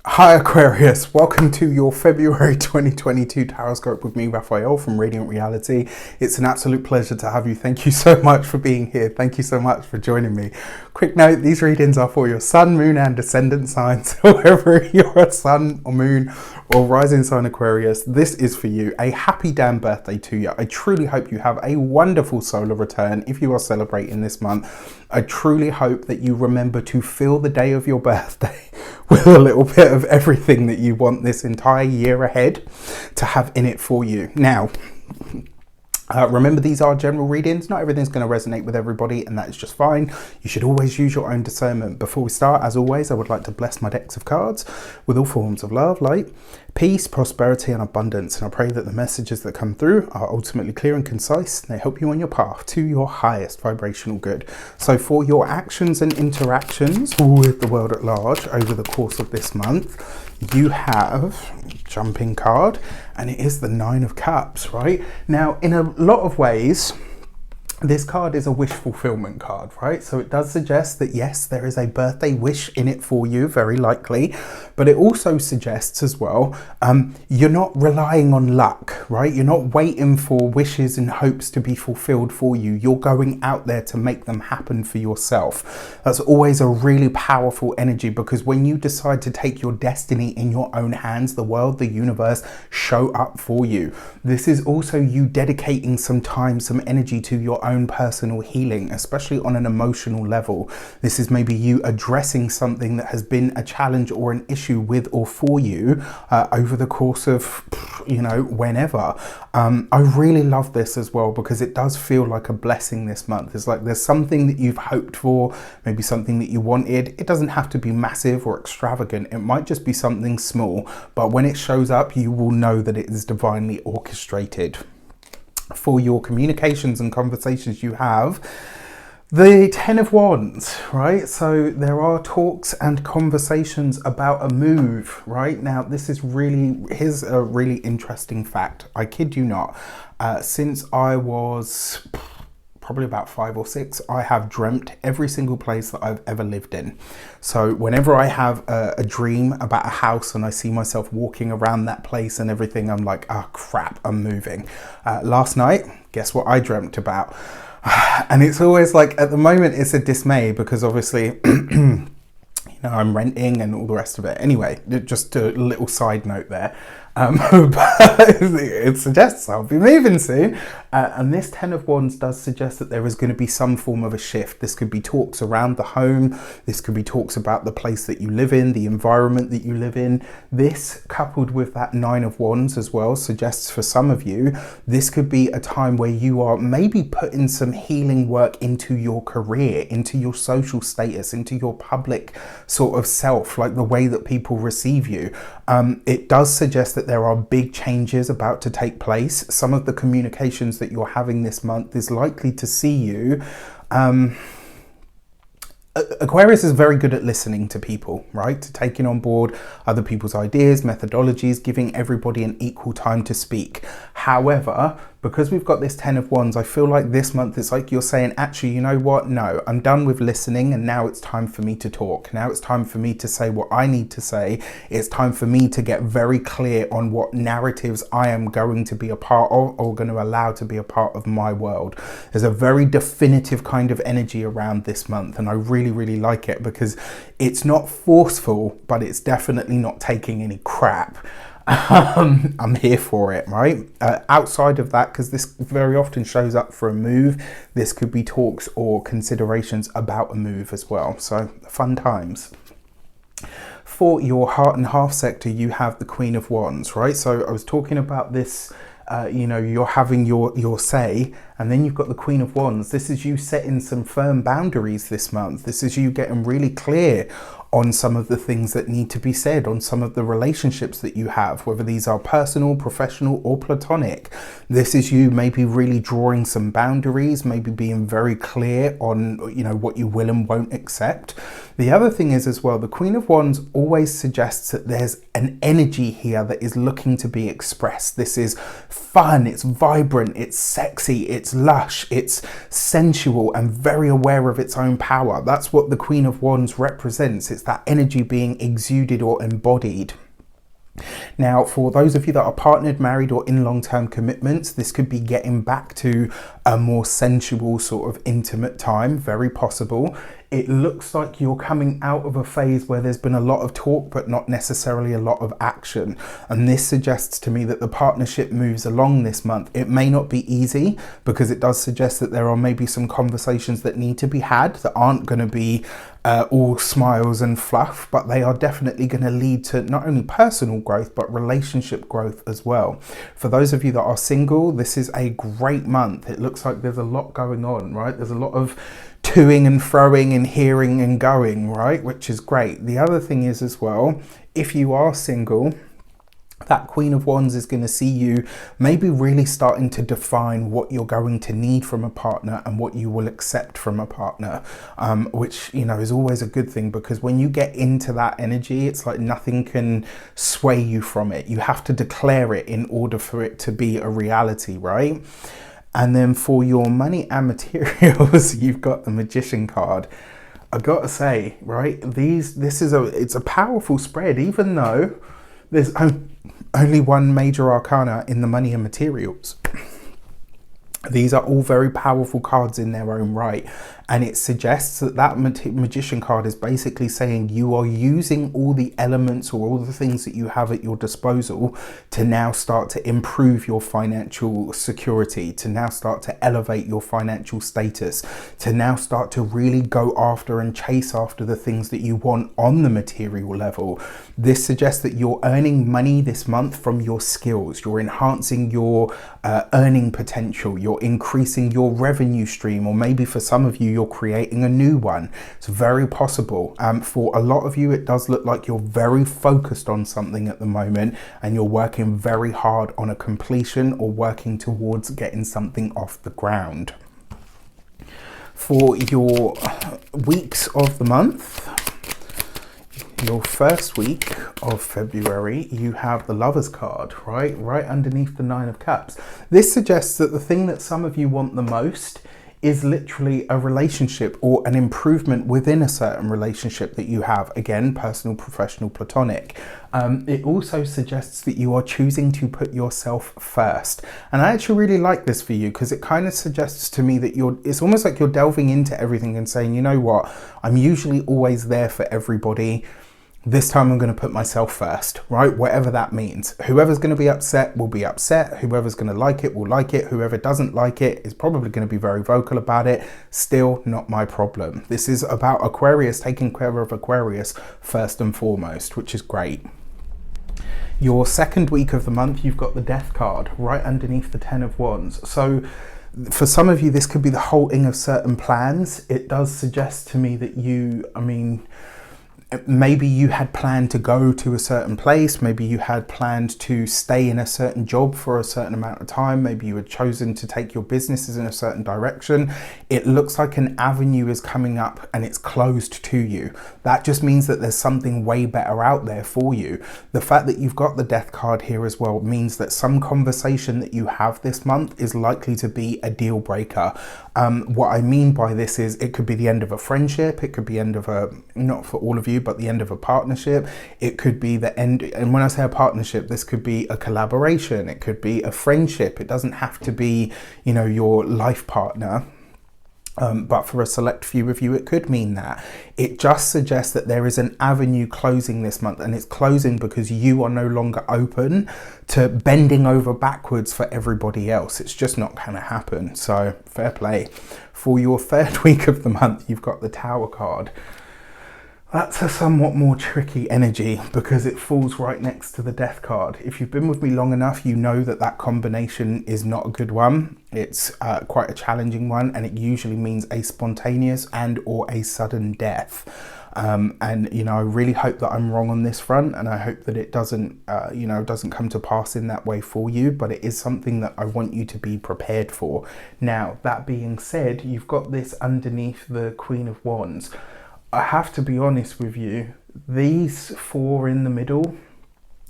Hi Aquarius, welcome to your February 2022 Taroscope with me, Raphael from Reydiant Reality. It's an absolute pleasure to have you. Thank you so much for being here. Thank you so much for joining me. Quick note, these readings are for your sun, moon and descendant signs. Whoever you're a sun or moon or rising sign Aquarius, this is for you. A happy damn birthday to you. I truly hope you have a wonderful solar return if you are celebrating this month. I truly hope that you remember to fill the day of your birthday with a little bit of everything that you want this entire year ahead to have in it for you. Now, remember, these are general readings. Not everything's going to resonate with everybody, and that is just fine. You should always use your own discernment. Before we start, as always, I would like to bless my decks of cards with all forms of love, light, peace, prosperity and abundance. And I pray that the messages that come through are ultimately clear and concise. They help you on your path to your highest vibrational good. So for your actions and interactions with the world at large over the course of this month, you have jumping card, and it is the 9 of Cups, right? Now, in a lot of ways, this card is a wish fulfillment card, right? So it does suggest that yes, there is a birthday wish in it for you, very likely, but it also suggests as well, you're not relying on luck, right? You're not waiting for wishes and hopes to be fulfilled for you. You're going out there to make them happen for yourself. That's always a really powerful energy, because when you decide to take your destiny in your own hands, the world, the universe show up for you. This is also you dedicating some time, some energy to your own personal healing, especially on an emotional level. This is maybe you addressing something that has been a challenge or an issue with or for you over the course of, you know, whenever. I really love this as well, because it does feel like a blessing this month. It's like there's something that you've hoped for, maybe something that you wanted. It doesn't have to be massive or extravagant. It might just be something small, but when it shows up, you will know that it is divinely orchestrated. For your communications and conversations you have, the 10 of Wands, right? So there are talks and conversations about a move, right? Now, this is here's a really interesting fact. I kid you not. Since I was probably about 5 or 6, I have dreamt every single place that I've ever lived in. So whenever I have a dream about a house and I see myself walking around that place and everything, I'm like, oh crap, I'm moving. Last night, guess what I dreamt about? And it's always like, at the moment, it's a dismay, because obviously, you know, I'm renting and all the rest of it. Anyway, just a little side note there. But it suggests I'll be moving soon. And this 10 of Wands does suggest that there is going to be some form of a shift. This could be talks around the home. This could be talks about the place that you live in, the environment that you live in. This, coupled with that 9 of Wands as well, suggests for some of you, this could be a time where you are maybe putting some healing work into your career, into your social status, into your public sort of self, like the way that people receive you. It does suggest that there are big changes about to take place. Some of the communications that you're having this month is likely to see you. Aquarius is very good at listening to people, right? To taking on board other people's ideas, methodologies, giving everybody an equal time to speak. However, because we've got this 10 of Wands, I feel like this month it's like you're saying, actually, you know what? No, I'm done with listening, and now it's time for me to talk. Now it's time for me to say what I need to say. It's time for me to get very clear on what narratives I am going to be a part of, or going to allow to be a part of my world. There's a very definitive kind of energy around this month, and I really, really like it, because it's not forceful, but it's definitely not taking any crap. I'm here for it, right? Outside of that, because this very often shows up for a move, this could be talks or considerations about a move as well. So fun times. For your heart and half sector, you have the Queen of Wands, right? So I was talking about this, you know, you're having your say, and then you've got the Queen of Wands. This is you setting some firm boundaries this month. This is you getting really clear on some of the things that need to be said, on some of the relationships that you have, whether these are personal, professional or platonic. This is you maybe really drawing some boundaries, maybe being very clear on, you know, what you will and won't accept. The other thing is as well, the Queen of Wands always suggests that there's an energy here that is looking to be expressed. This is fun, it's vibrant, it's sexy, it's lush, it's sensual and very aware of its own power. That's what the Queen of Wands represents. It's that energy being exuded or embodied. Now, for those of you that are partnered, married, or in long-term commitments, this could be getting back to a more sensual sort of intimate time, very possible. It looks like you're coming out of a phase where there's been a lot of talk, but not necessarily a lot of action. And this suggests to me that the partnership moves along this month. It may not be easy, because it does suggest that there are maybe some conversations that need to be had that aren't going to be all smiles and fluff, but they are definitely going to lead to not only personal growth, but relationship growth as well. For those of you that are single, this is a great month. It looks like there's a lot going on, right? There's a lot of toing and froing and hearing and going, right? Which is great. The other thing is as well, if you are single, that Queen of Wands is going to see you maybe really starting to define what you're going to need from a partner and what you will accept from a partner, which, you know, is always a good thing, because when you get into that energy, it's like nothing can sway you from it. You have to declare it in order for it to be a reality, right? And then for your money and materials, you've got the Magician card. I gotta say, right, it's a powerful spread, even though there's only one major arcana in the money and materials. These are all very powerful cards in their own right, and it suggests that that Magician card is basically saying you are using all the elements or all the things that you have at your disposal to now start to improve your financial security, to now start to elevate your financial status, to now start to really go after and chase after the things that you want on the material level. This suggests that you're earning money this month from your skills, you're enhancing your earning potential, you're increasing your revenue stream, or maybe for some of you, you're creating a new one. It's very possible. For a lot of you, it does look like you're very focused on something at the moment, and you're working very hard on a completion or working towards getting something off the ground. For your weeks of the month, your first week of February, you have the Lovers card, right underneath the Nine of Cups. This suggests that the thing that some of you want the most is literally a relationship or an improvement within a certain relationship that you have. Again, personal, professional, platonic. It also suggests that you are choosing to put yourself first. And I actually really like this for you, because it kind of suggests to me that it's almost like you're delving into everything and saying, you know what, I'm usually always there for everybody. This time I'm going to put myself first, right? Whatever that means. Whoever's going to be upset will be upset. Whoever's going to like it will like it. Whoever doesn't like it is probably going to be very vocal about it. Still not my problem. This is about Aquarius taking care of Aquarius first and foremost, which is great. Your second week of the month, you've got the Death card right underneath the Ten of Wands. So for some of you, this could be the halting of certain plans. It does suggest to me that maybe you had planned to go to a certain place, maybe you had planned to stay in a certain job for a certain amount of time, maybe you had chosen to take your businesses in a certain direction. It looks like an avenue is coming up and it's closed to you. That just means that there's something way better out there for you. The fact that you've got the Death card here as well means that some conversation that you have this month is likely to be a deal breaker. What I mean by this is it could be the end of a friendship, it could be end of not for all of you, but the end of a partnership. It could be the end, and when I say a partnership, this could be a collaboration, it could be a friendship. It doesn't have to be, you know, your life partner. But for a select few of you, it could mean that. It just suggests that there is an avenue closing this month, and it's closing because you are no longer open to bending over backwards for everybody else. It's just not going to happen. So fair play. For your third week of the month, you've got the Tower card. That's a somewhat more tricky energy because it falls right next to the Death card. If you've been with me long enough, you know that that combination is not a good one. It's quite a challenging one, and it usually means a spontaneous and or a sudden death. And, you know, I really hope that I'm wrong on this front, and I hope that it doesn't come to pass in that way for you, but it is something that I want you to be prepared for. Now, that being said, you've got this underneath the Queen of Wands. I have to be honest with you, these four in the middle,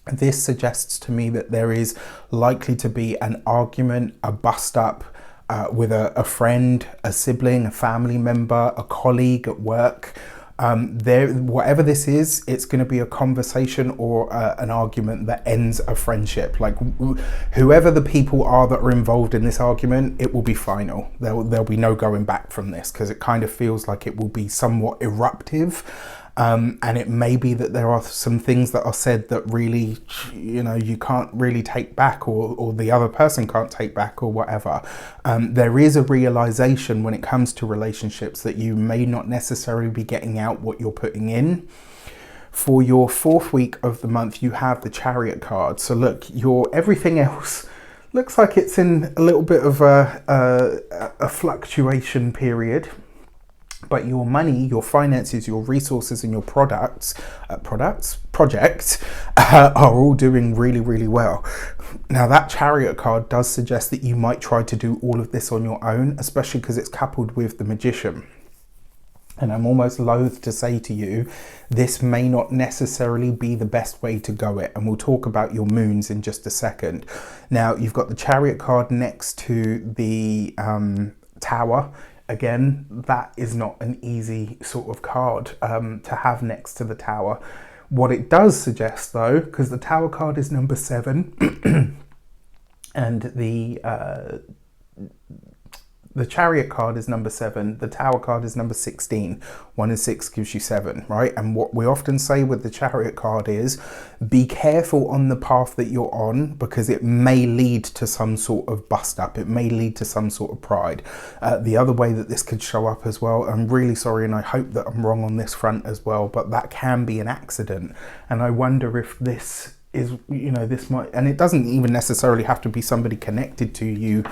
this suggests to me that there is likely to be an argument, a bust up, with a friend, a sibling, a family member, a colleague at work. Whatever this is, it's going to be a conversation or an argument that ends a friendship. Like whoever the people are that are involved in this argument, it will be final. There'll be no going back from this, because it kind of feels like it will be somewhat eruptive. And it may be that there are some things that are said that really, you can't really take back, or the other person can't take back, or whatever. There is a realization when it comes to relationships that you may not necessarily be getting out what you're putting in. For your 4th week of the month, you have the Chariot card. So look, everything else looks like it's in a little bit of a fluctuation period. But your money, your finances, your resources, and your projects are all doing really, really well. Now, that Chariot card does suggest that you might try to do all of this on your own, especially because it's coupled with the Magician. And I'm almost loath to say to you, this may not necessarily be the best way to go it. And we'll talk about your moons in just a second. Now, you've got the Chariot card next to the Tower. Again, that is not an easy sort of card to have next to the Tower. What it does suggest, though, because the Tower card is number 7 and the Chariot card is number 7, the Tower card is number 16. 1 and 6 gives you 7, right? And what we often say with the Chariot card is, be careful on the path that you're on, because it may lead to some sort of bust up. It may lead to some sort of pride. The other way that this could show up as well, I'm really sorry, and I hope that I'm wrong on this front as well, but that can be an accident. And I wonder if this is, this might, and it doesn't even necessarily have to be somebody connected to you,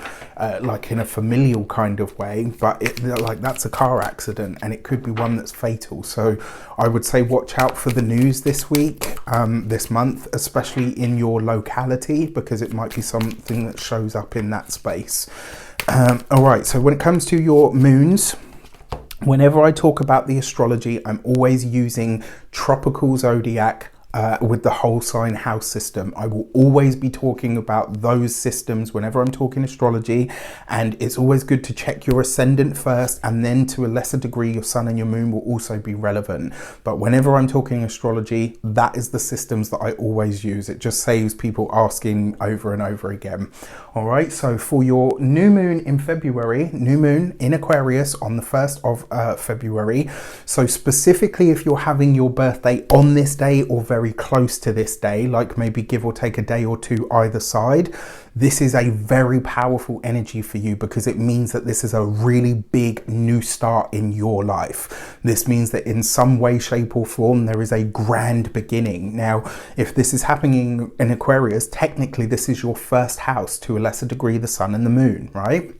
like in a familial kind of way, but that's a car accident, and it could be one that's fatal. So I would say watch out for the news this week, this month, especially in your locality, because it might be something that shows up in that space. All right, so when it comes to your moons, whenever I talk about the astrology, I'm always using tropical zodiac with the whole sign house system. I will always be talking about those systems whenever I'm talking astrology, and it's always good to check your ascendant first, and then to a lesser degree your sun and your moon will also be relevant. But whenever I'm talking astrology, that is the systems that I always use. It just saves people asking over and over again. All right, so for your new moon in February, new moon in Aquarius on the 1st of February. So specifically if you're having your birthday on this day or very close to this day, like maybe give or take a day or two either side, this is a very powerful energy for you, because it means that this is a really big new start in your life. This means that in some way, shape or form, there is a grand beginning. Now, if this is happening in Aquarius, technically this is your first house, to a lesser degree the sun and the moon, right?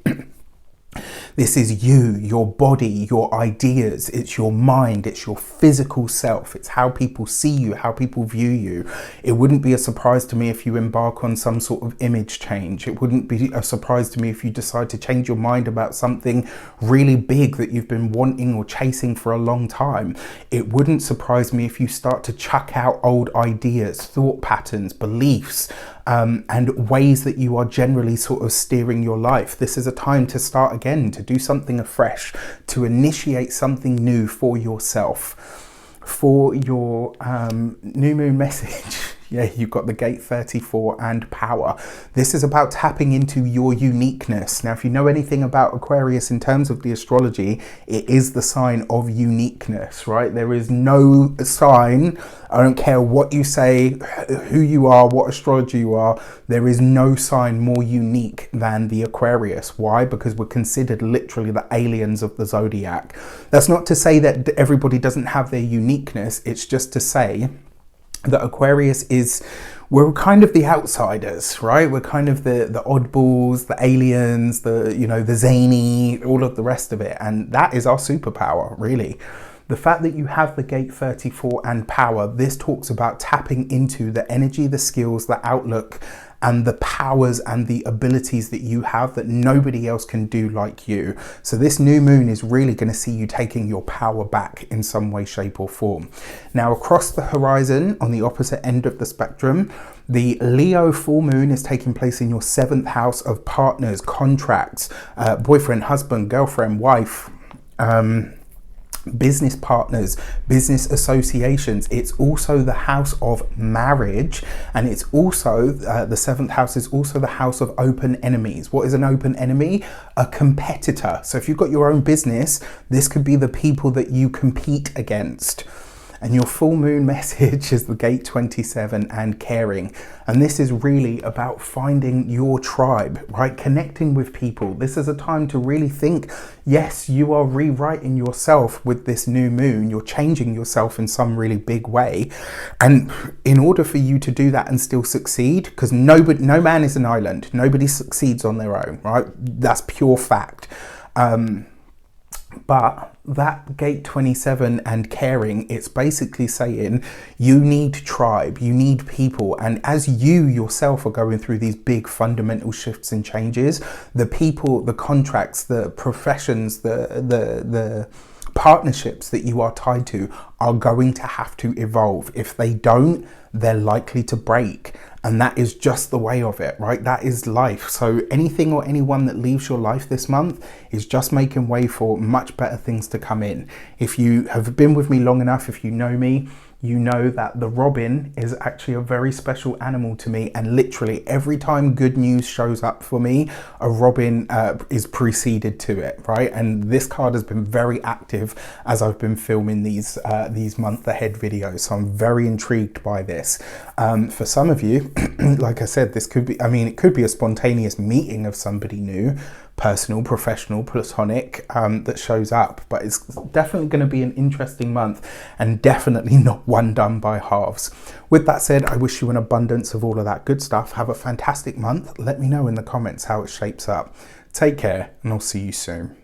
This is you, your body, your ideas, it's your mind, it's your physical self, it's how people see you, how people view you. It wouldn't be a surprise to me if you embark on some sort of image change. It wouldn't be a surprise to me if you decide to change your mind about something really big that you've been wanting or chasing for a long time. It wouldn't surprise me if you start to chuck out old ideas, thought patterns, beliefs, and ways that you are generally sort of steering your life. This is a time to start again, to do something afresh, to initiate something new for yourself. For your new moon message, yeah, you've got the gate 34 and power. This is about tapping into your uniqueness. Now, if you know anything about Aquarius in terms of the astrology, it is the sign of uniqueness, right? There is no sign, I don't care what you say, who you are, what astrology you are, there is no sign more unique than the Aquarius. Why? Because we're considered literally the aliens of the zodiac. That's not to say that everybody doesn't have their uniqueness. It's just to say that Aquarius we're kind of the outsiders, right? We're kind of the oddballs, the aliens, the zany, all of the rest of it. And that is our superpower, really. The fact that you have the gate 34 and power, this talks about tapping into the energy, the skills, the outlook, and the powers and the abilities that you have that nobody else can do like you. So this new moon is really going to see you taking your power back in some way, shape or form. Now across the horizon, on the opposite end of the spectrum, the Leo full moon is taking place in your 7th house of partners, contracts, boyfriend, husband, girlfriend, wife, business partners, business associations. It's also the house of marriage, and it's also the 7th house is also the house of open enemies. What is an open enemy? A competitor. So if you've got your own business, this could be the people that you compete against. And your full moon message is the gate 27 and caring. And this is really about finding your tribe, right? Connecting with people. This is a time to really think, yes, you are rewriting yourself with this new moon. You're changing yourself in some really big way. And in order for you to do that and still succeed, because no man is an island. Nobody succeeds on their own, right? That's pure fact. But that gate 27 and caring, it's basically saying you need tribe, you need people. And as you yourself are going through these big fundamental shifts and changes, the people, the contracts, the professions, the partnerships that you are tied to are going to have to evolve. If they don't, they're likely to break. And that is just the way of it, right? That is life. So anything or anyone that leaves your life this month is just making way for much better things to come in. If you have been with me long enough, if you know me, you know that the robin is actually a very special animal to me, and literally every time good news shows up for me, a robin is preceded to it, right? And this card has been very active as I've been filming these month ahead videos, so I'm very intrigued by this. For some of you, like I said, this could be, I mean, it could be a spontaneous meeting of somebody new, personal, professional, platonic, that shows up. But it's definitely going to be an interesting month, and definitely not one done by halves. With that said, I wish you an abundance of all of that good stuff. Have a fantastic month. Let me know in the comments how it shapes up. Take care, and I'll see you soon.